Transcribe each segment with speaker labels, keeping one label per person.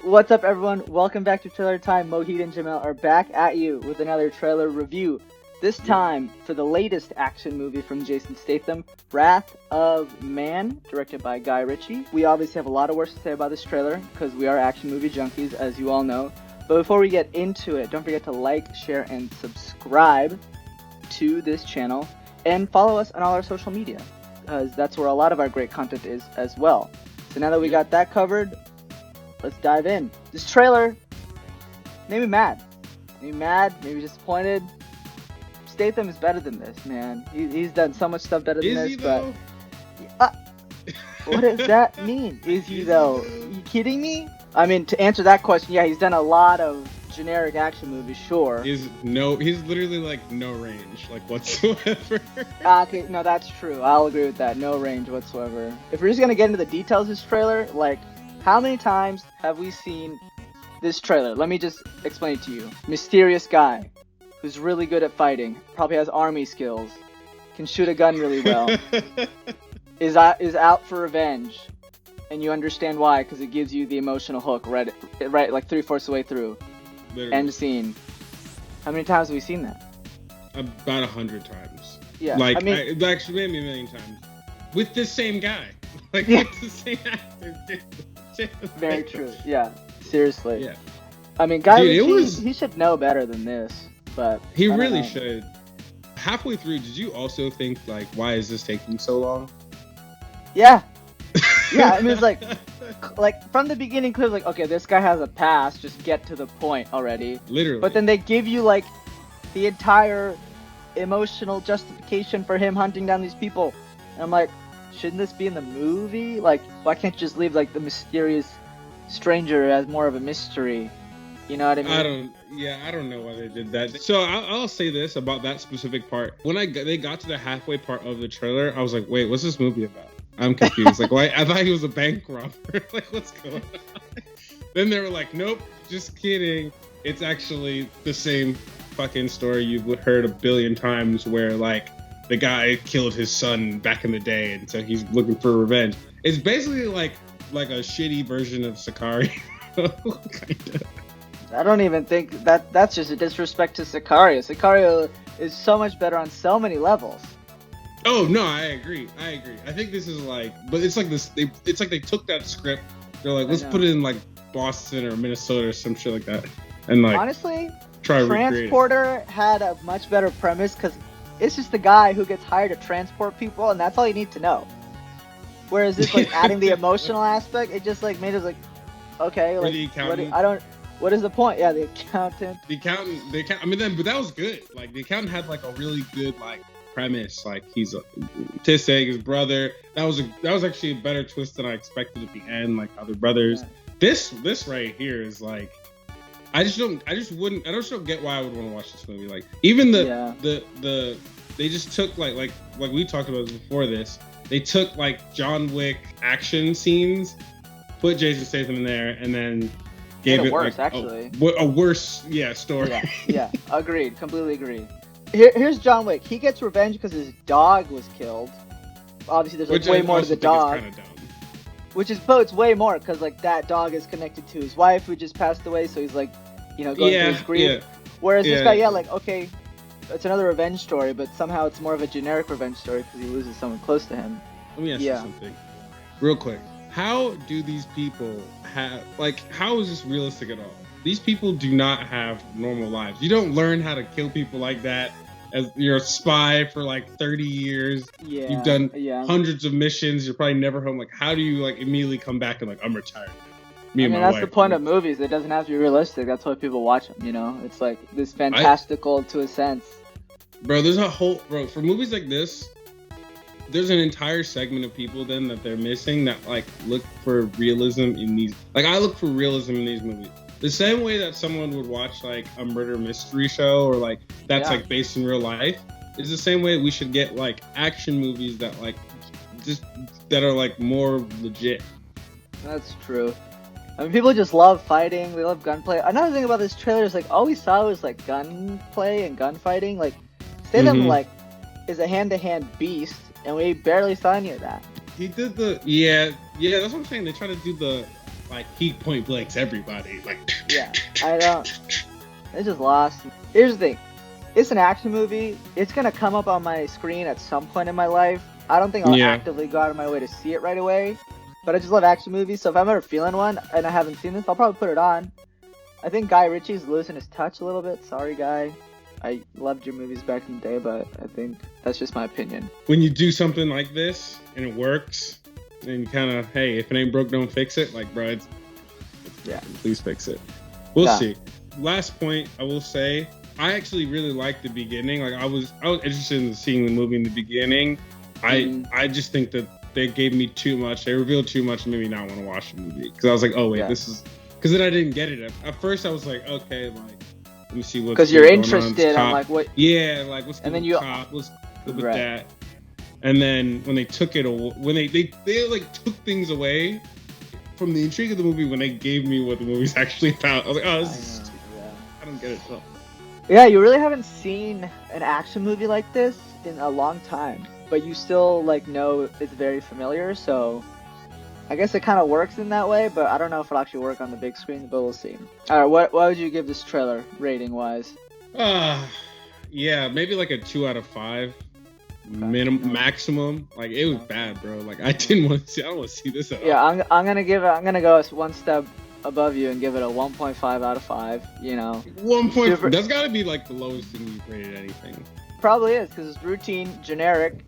Speaker 1: What's up, everyone? Welcome back to Trailer Time. Mohit and Jamell are back at you with another trailer review. This time for the latest action movie from Jason Statham, Wrath of Man, directed by Guy Ritchie. We obviously have a lot of words to say about this trailer because we are action movie junkies, as you all know. But before we get into it, don't forget to like, share, and subscribe to this channel and follow us on all our social media, because that's where a lot of our great content is as well. So now that we got that covered, let's dive in. This trailer made me mad. Maybe disappointed. Statham is better than this, man. He's done so much stuff better than this, but what does that mean? Is he though? Are you kidding me? I mean, to answer that question, yeah, he's done a lot of generic action movies, sure.
Speaker 2: He's literally like no range, like whatsoever.
Speaker 1: Okay, no, that's true. I'll agree with that. No range whatsoever. If we're just gonna get into the details of this trailer, like, how many times have we seen this trailer? Let me just explain it to you. Mysterious guy who's really good at fighting, probably has army skills, can shoot a gun really well, is out for revenge, and you understand why, because it gives you the emotional hook right like 3/4 of the way through. Literally. End scene. How many times have we seen that?
Speaker 2: About 100 times.
Speaker 1: Yeah,
Speaker 2: like, I mean, actually maybe a million times with this same guy. Like, it's the same actor.
Speaker 1: Very true. Yeah, seriously.
Speaker 2: Yeah.
Speaker 1: I mean, Guy Ritchie, he should know better than this, but
Speaker 2: he really should. Halfway through, did you also think, like, why is this taking so long?
Speaker 1: Yeah. Yeah, I mean, it's like from the beginning, clearly, like, okay, this guy has a past, just get to the point already.
Speaker 2: Literally.
Speaker 1: But then they give you, like, the entire emotional justification for him hunting down these people. And I'm like, shouldn't this be in the movie? Like, why can't you just leave, like, the mysterious stranger as more of a mystery? You know what I mean?
Speaker 2: I don't know why they did that. So I'll say this about that specific part. When they got to the halfway part of the trailer, I was like, wait, what's this movie about? I'm confused. Like, why? I thought he was a bank robber. Like, what's going on? Then they were like, nope, just kidding. It's actually the same fucking story you've heard a billion times, where, like, the guy killed his son back in the day, and so he's looking for revenge. It's basically like a shitty version of Sicario. Kind of.
Speaker 1: I don't even think that's just a disrespect to Sicario. Sicario is so much better on so many levels.
Speaker 2: Oh no, I agree. I think this is like, but it's like this. It's like they took that script. They're like, let's put it in like Boston or Minnesota or some shit like that, and like,
Speaker 1: honestly,
Speaker 2: try
Speaker 1: Transporter had a much better premise, because it's just the guy who gets hired to transport people, and that's all you need to know. Whereas this, like, adding the emotional aspect, it just, like, made us like, okay, like, what is the point? Yeah, the accountant.
Speaker 2: I mean, but that was good. Like, the accountant had, like, a really good, like, premise. Like, he's his brother. That was actually a better twist than I expected at the end. Like, how they're brothers. Yeah. This right here is like, I just don't get why I would want to watch this movie. Like, even they just took like we talked about before this. They took, like, John Wick action scenes, put Jason Statham in there, and then gave it worse, like, actually. A worse, story.
Speaker 1: Yeah, agreed. Completely agreed. Here's John Wick. He gets revenge because his dog was killed. Obviously, there's, like, way more to the dog. It's way more, because, like, that dog is connected to his wife who just passed away, so he's, like, you know, going through his grief. Yeah. Whereas this guy, like, okay, it's another revenge story, but somehow it's more of a generic revenge story because he loses someone close to him.
Speaker 2: Let me ask you something real quick. How do these people how is this realistic at all? These people do not have normal lives. You don't learn how to kill people like that as you're a spy for, like, 30 years. Yeah. You've done hundreds of missions. You're probably never home. Like, how do you, like, immediately come back and, like, I'm retired now?
Speaker 1: That's the point of movies. It doesn't have to be realistic. That's why people watch them, you know? It's like this fantastical to a sense.
Speaker 2: Bro, there's a whole... Bro, for movies like this, there's an entire segment of people then that they're missing that, like, look for realism in these... Like, I look for realism in these movies. The same way that someone would watch, like, a murder mystery show or, like, that's, like, based in real life, is the same way we should get, like, action movies that, like, just... that are, like, more legit.
Speaker 1: That's true. I mean, people just love fighting. They love gunplay. Another thing about this trailer is, like, all we saw was, like, gunplay and gunfighting. Like, Statham, like, is a hand-to-hand beast, and we barely saw any of that.
Speaker 2: He did the... Yeah, that's what I'm saying. They try to do the like he point blanks everybody. Like
Speaker 1: Yeah, I don't. It's just lost. Here's the thing. It's an action movie. It's gonna come up on my screen at some point in my life. I don't think I'll
Speaker 2: Yeah.
Speaker 1: actively go out of my way to see it right away. But I just love action movies, so if I'm ever feeling one and I haven't seen this, I'll probably put it on. I think Guy Ritchie's losing his touch a little bit. Sorry, Guy. I loved your movies back in the day, but I think that's just my opinion.
Speaker 2: When you do something like this and it works, and you kind of, hey, if it ain't broke, don't fix it. Like, bro,
Speaker 1: Yeah.
Speaker 2: please fix it. We'll
Speaker 1: Yeah.
Speaker 2: see. Last point, I will say, I actually really liked the beginning. Like, I was interested in seeing the movie in the beginning. I just think that they gave me too much. They revealed too much and made me not want to watch the movie. Because I was like, oh, wait, this is... Because then I didn't get it. At first, I was like, okay, like, let me see what's
Speaker 1: Because you're
Speaker 2: going
Speaker 1: interested
Speaker 2: on.
Speaker 1: in, like, what...
Speaker 2: Yeah, like, what's
Speaker 1: And
Speaker 2: good
Speaker 1: then
Speaker 2: with cop? What's good with
Speaker 1: Right.
Speaker 2: that? And then when they took it away... When they like, took things away from the intrigue of the movie when they gave me what the movie's actually about. I was like, oh, this is stupid. I don't get it. So.
Speaker 1: Yeah, you really haven't seen an action movie like this in a long time. But you still, like, know it's very familiar, so... I guess it kind of works in that way, but I don't know if it'll actually work on the big screen, but we'll see. Alright, what would you give this trailer, rating-wise?
Speaker 2: Yeah, maybe like a 2 out of 5. Maximum. Like, it was bad, bro. Like, I didn't want to see... I don't want to see this at all.
Speaker 1: Yeah, I'm gonna go one step above you and give it a 1.5 out of 5, you know.
Speaker 2: 1. That's gotta be, like, the lowest thing you've rated anything.
Speaker 1: Probably is, because it's routine, generic.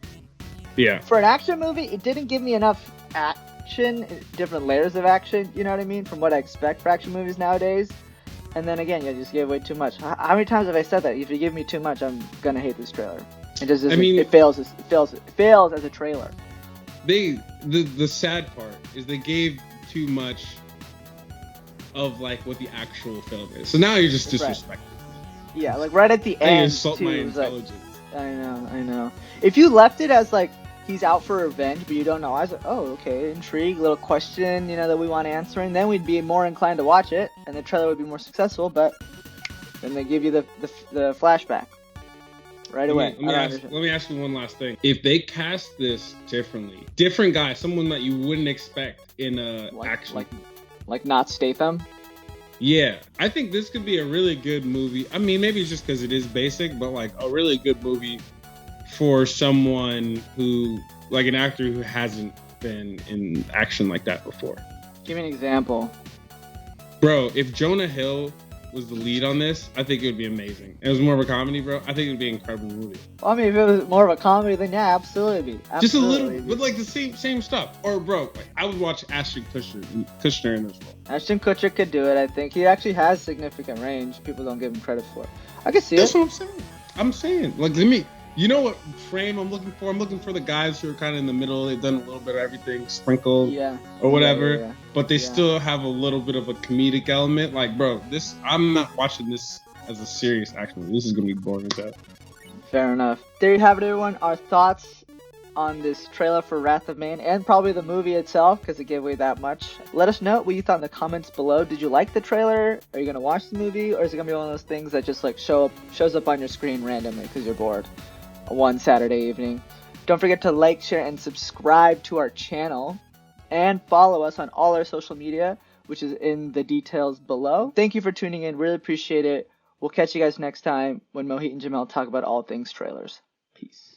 Speaker 2: Yeah.
Speaker 1: For an action movie, it didn't give me enough action, different layers of action, you know what I mean, from what I expect for action movies nowadays. And then again, you just gave away too much. How many times have I said that? If you give me too much, I'm gonna hate this trailer. It just doesn't, it fails as a trailer.
Speaker 2: The sad part is they gave too much of, like, what the actual film is. So now you're just disrespecting.
Speaker 1: Right. Yeah, like right at the end.
Speaker 2: You insult my intelligence.
Speaker 1: Like, I know. If you left it as like he's out for revenge, but you don't know, I was like, oh, okay, intrigue, little question, you know, that we want answering, then we'd be more inclined to watch it, and the trailer would be more successful. But then they give you the flashback right away.
Speaker 2: Let me ask you one last thing. If they cast this differently, different guy, someone that you wouldn't expect in action,
Speaker 1: like not Statham.
Speaker 2: Yeah, I think this could be a really good movie. I mean, maybe it's just because it is basic, but like a really good movie for someone who, like an actor who hasn't been in action like that before.
Speaker 1: Give me an example.
Speaker 2: Bro, if Jonah Hill was the lead on this, I think it would be amazing. It was more of a comedy, bro. I think it would be an incredible movie.
Speaker 1: Well, I mean, if it was more of a comedy, then yeah, absolutely.
Speaker 2: Just a little, but like the same stuff. Or, bro, like, I would watch Ashton Kutcher in this role.
Speaker 1: Ashton Kutcher could do it, I think. He actually has significant range. People don't give him credit for it. I can see
Speaker 2: That's
Speaker 1: it.
Speaker 2: what I'm saying. Like, you know what frame I'm looking for? I'm looking for the guys who are kind of in the middle. They've done a little bit of everything, sprinkled, or whatever. Yeah. But they still have a little bit of a comedic element. Like, bro, I'm not watching this as a serious action movie. This is gonna be boring as hell.
Speaker 1: Fair enough. There you have it, everyone. Our thoughts on this trailer for Wrath of Man, and probably the movie itself, because it gave away that much. Let us know what you thought in the comments below. Did you like the trailer? Are you gonna watch the movie, or is it gonna be one of those things that just like shows up on your screen randomly because you're bored one Saturday evening? Don't forget to like, share, and subscribe to our channel, and follow us on all our social media, which is in the details below. Thank you for tuning in. Really appreciate it. We'll catch you guys next time when Mohit and Jamell talk about all things trailers. Peace.